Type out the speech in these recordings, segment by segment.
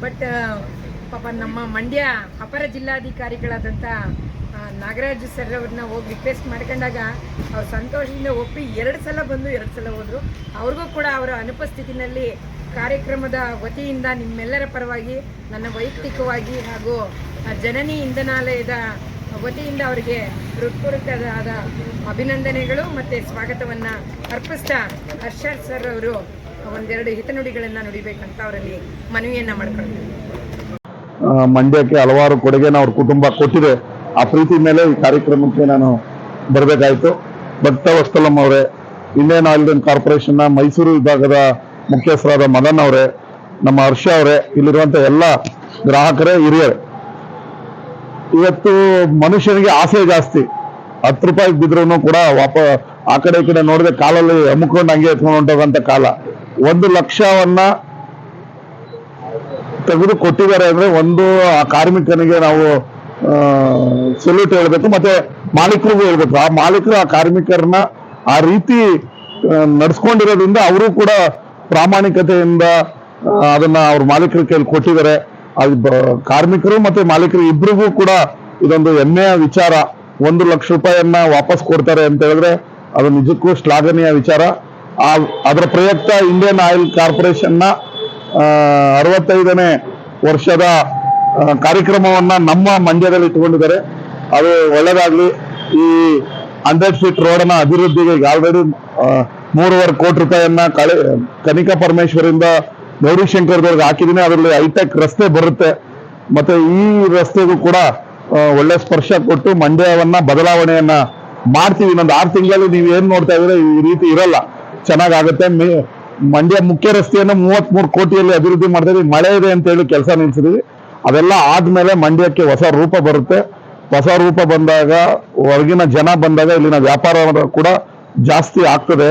But ಪಾಪ ನಮ್ಮ ಮಂಡ್ಯ ಅಪರ ಜಿಲ್ಲಾಧಿಕಾರಿಗಳಾದಂಥ ನಾಗರಾಜ್ ಸರ್ ಅವ್ರನ್ನ ಹೋಗಿ ರಿಕ್ವೆಸ್ಟ್ ಮಾಡ್ಕೊಂಡಾಗ ಅವ್ರು ಸಂತೋಷದಿಂದ ಒಪ್ಪಿ 2 ಸಲ ಬಂದು 2 ಸಲ ಹೋದರು. ಅವ್ರಿಗೂ ಕೂಡ ಅವರ ಅನುಪಸ್ಥಿತಿನಲ್ಲಿ ಕಾರ್ಯಕ್ರಮದ ವತಿಯಿಂದ ನಿಮ್ಮೆಲ್ಲರ ಪರವಾಗಿ ನನ್ನ ವೈಯಕ್ತಿಕವಾಗಿ ಹಾಗೂ ಜನನಿ ಇಂಧನಾಲಯದ ವತಿಯಿಂದ ಅವರಿಗೆ ಹೃತ್ಪೂರ್ವಕವಾದ ಅಭಿನಂದನೆಗಳು ಮತ್ತು ಸ್ವಾಗತವನ್ನು ಅರ್ಪಿಸ್ತಾ ಹರ್ಷರ್ ಸರ್ ಅವರು ಒಂದೆರಡು ಹಿತನುಡಿಗಳನ್ನು ನುಡಿಬೇಕಂತ ಅವರಲ್ಲಿ ಮನವಿಯನ್ನು ಮಾಡ್ಕೊಳ್ತಾರೆ. ಮಂಡ್ಯಕ್ಕೆ ಹಲವಾರು ಕೊಡುಗೆನ ಅವ್ರ ಕುಟುಂಬ ಕೊಟ್ಟಿದೆ. ಆ ಪ್ರೀತಿ ಮೇಲೆ ಈ ಕಾರ್ಯಕ್ರಮಕ್ಕೆ ನಾನು ಬರಬೇಕಾಯಿತು. ಭಕ್ತವತ್ಸಲಂ ಅವರೇ, ಇಂಡಿಯನ್ ಆಯಿಲ್ ಕಾರ್ಪೊರೇಷನ್ನ ಮೈಸೂರು ವಿಭಾಗದ ಮುಖ್ಯಸ್ಥರಾದ ಮದನ್ ಅವರೇ, ನಮ್ಮ ಹರ್ಷ ಅವರೇ, ಇಲ್ಲಿರುವಂಥ ಎಲ್ಲ ಗ್ರಾಹಕರೇ, ಹಿರಿಯರೇ, ಇವತ್ತು ಮನುಷ್ಯನಿಗೆ ಆಸೆ ಜಾಸ್ತಿ. 10 ರೂಪಾಯಿ ಬಿದ್ರೂ ಕೂಡ ಆ ಕಡೆ ಈ ಕಡೆ ನೋಡಿದ್ರೆ ಕಾಲಲ್ಲಿ ಅಮ್ಕೊಂಡು ಹಂಗೆ ಎತ್ಕೊಂಡು ಹೊಂಟೋಗಂತ ಕಾಲ. 1 ಲಕ್ಷವನ್ನ ತೆಗೆದು ಕೊಟ್ಟಿದ್ದಾರೆ ಅಂದ್ರೆ ಆ ಕಾರ್ಮಿಕನಿಗೆ ನಾವು ಸೆಲ್ಯೂಟ್ ಹೇಳ್ಬೇಕು, ಮತ್ತೆ ಮಾಲೀಕರಿಗೂ ಹೇಳ್ಬೇಕು. ಆ ಮಾಲೀಕರು ಆ ಕಾರ್ಮಿಕರನ್ನ ಆ ರೀತಿ ನಡ್ಸ್ಕೊಂಡಿರೋದ್ರಿಂದ ಅವರು ಕೂಡ ಪ್ರಾಮಾಣಿಕತೆಯಿಂದ ಅದನ್ನ ಅವ್ರ ಮಾಲೀಕರ ಕೈಯಲ್ಲಿ ಕೊಟ್ಟಿದ್ದಾರೆ. ಕಾರ್ಮಿಕರು ಮತ್ತೆ ಮಾಲೀಕರು ಇಬ್ಬರಿಗೂ ಕೂಡ ಇದೊಂದು ಹೆಮ್ಮೆಯ ವಿಚಾರ. 1 ಲಕ್ಷ ರೂಪಾಯಿಯನ್ನ ವಾಪಸ್ ಕೊಡ್ತಾರೆ ಅಂತ ಹೇಳಿದ್ರೆ ಅದು ನಿಜಕ್ಕೂ ಶ್ಲಾಘನೀಯ ವಿಚಾರ. ಅದರ ಪ್ರಯುಕ್ತ ಇಂಡಿಯನ್ ಆಯಿಲ್ ಕಾರ್ಪೊರೇಷನ್ನ 65ನೇ ವರ್ಷದ ಕಾರ್ಯಕ್ರಮವನ್ನ ನಮ್ಮ ಮಂಡ್ಯದಲ್ಲಿ ಇಟ್ಟುಕೊಂಡಿದ್ದಾರೆ. ಅದು ಒಳ್ಳೆದಾಗ್ಲಿ. ಈ 100 ಫೀಟ್ ರೋಡ್ನ ಅಭಿವೃದ್ಧಿಗೆ ಈಗ ಆಲ್ರೆಡಿ 3.5 ಕೋಟಿ ರೂಪಾಯಿಯನ್ನ ಕನಿಕಾ ಪರಮೇಶ್ವರಿಂದ ಗೌರಿಶಂಕರ್ದವ್ರಿಗೆ ಹಾಕಿದ್ದೀನಿ. ಅದರಲ್ಲಿ ಹೈಟೆಕ್ ರಸ್ತೆ ಬರುತ್ತೆ. ಮತ್ತೆ ಈ ರಸ್ತೆಗೂ ಕೂಡ ಒಳ್ಳೆ ಸ್ಪರ್ಶ ಕೊಟ್ಟು ಮಂಡ್ಯವನ್ನ ಬದಲಾವಣೆಯನ್ನ ಮಾಡ್ತೀವಿ. ಇನ್ನೊಂದು 6 ತಿಂಗಳಲ್ಲಿ ನೀವು ಏನ್ ನೋಡ್ತಾ ಇದ್ರೆ ಈ ರೀತಿ ಇರಲ್ಲ, ಚೆನ್ನಾಗಾಗುತ್ತೆ. ಮಂಡ್ಯ ಮುಖ್ಯ ರಸ್ತೆಯನ್ನು 33 ಕೋಟಿಯಲ್ಲಿ ಅಭಿವೃದ್ಧಿ ಮಾಡ್ತಾ ಇದೀವಿ. ಮಳೆ ಇದೆ ಅಂತ ಹೇಳಿ ಕೆಲಸ ನಿಲ್ಸಿದೀವಿ. ಅದೆಲ್ಲ ಆದ್ಮೇಲೆ ಮಂಡ್ಯಕ್ಕೆ ಹೊಸ ರೂಪ ಬರುತ್ತೆ. ಹೊಸ ರೂಪ ಬಂದಾಗ, ಹೊರಗಿನ ಜನ ಬಂದಾಗ ಇಲ್ಲಿನ ವ್ಯಾಪಾರ ಕೂಡ ಜಾಸ್ತಿ ಆಗ್ತದೆ.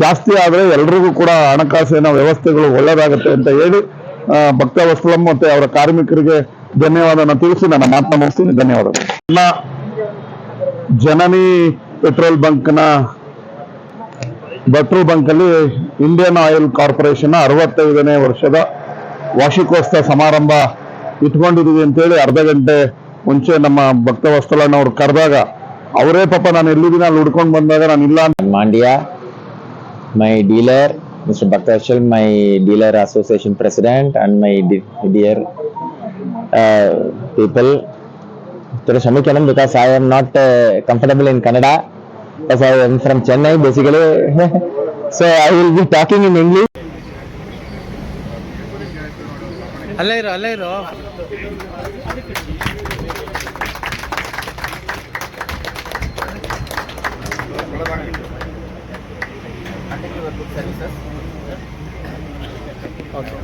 ಜಾಸ್ತಿ ಆದ್ರೆ ಎಲ್ರಿಗೂ ಕೂಡ ಹಣಕಾಸಿನ ವ್ಯವಸ್ಥೆಗಳು ಒಳ್ಳೆದಾಗುತ್ತೆ ಅಂತ ಹೇಳಿ ಭಕ್ತವತ್ಸಲಂ ಮತ್ತೆ ಅವರ ಕಾರ್ಮಿಕರಿಗೆ ಧನ್ಯವಾದನ ತಿಳಿಸಿ ನನ್ನ ಮಾತನ್ನ ಮುಗಿಸ್ತೀನಿ. ಧನ್ಯವಾದಗಳು. ಜನನಿ ಪೆಟ್ರೋಲ್ ಬಂಕ್ ಅಲ್ಲಿ ಇಂಡಿಯನ್ ಆಯಿಲ್ ಕಾರ್ಪೊರೇಷನ್ 65ನೇ ವರ್ಷದ ವಾರ್ಷಿಕೋತ್ಸವ ಸಮಾರಂಭ ಇಟ್ಕೊಂಡಿದೀವಿ ಅಂತೇಳಿ ಅರ್ಧ ಗಂಟೆ ಮುಂಚೆ ನಮ್ಮ ಭಕ್ತವತ್ಸಲನ್ ಅವ್ರು ಕರೆದಾಗ ಅವರೇ ಪಾಪ ನಾನು ಎಲ್ಲಿದ್ದೀನಿ ಅಲ್ಲಿ ಹುಡ್ಕೊಂಡು ಬಂದಾಗ ನಾನು ಇಲ್ಲ ಅಂತ. Mandya, my dealer Mr. Bhaktavatsal, my dealer association president, and my dear people, Kshamikkanam because I am not comfortable in Kannada as I am from Chennai basically. So I will be talking in English. Allairo services. Okay.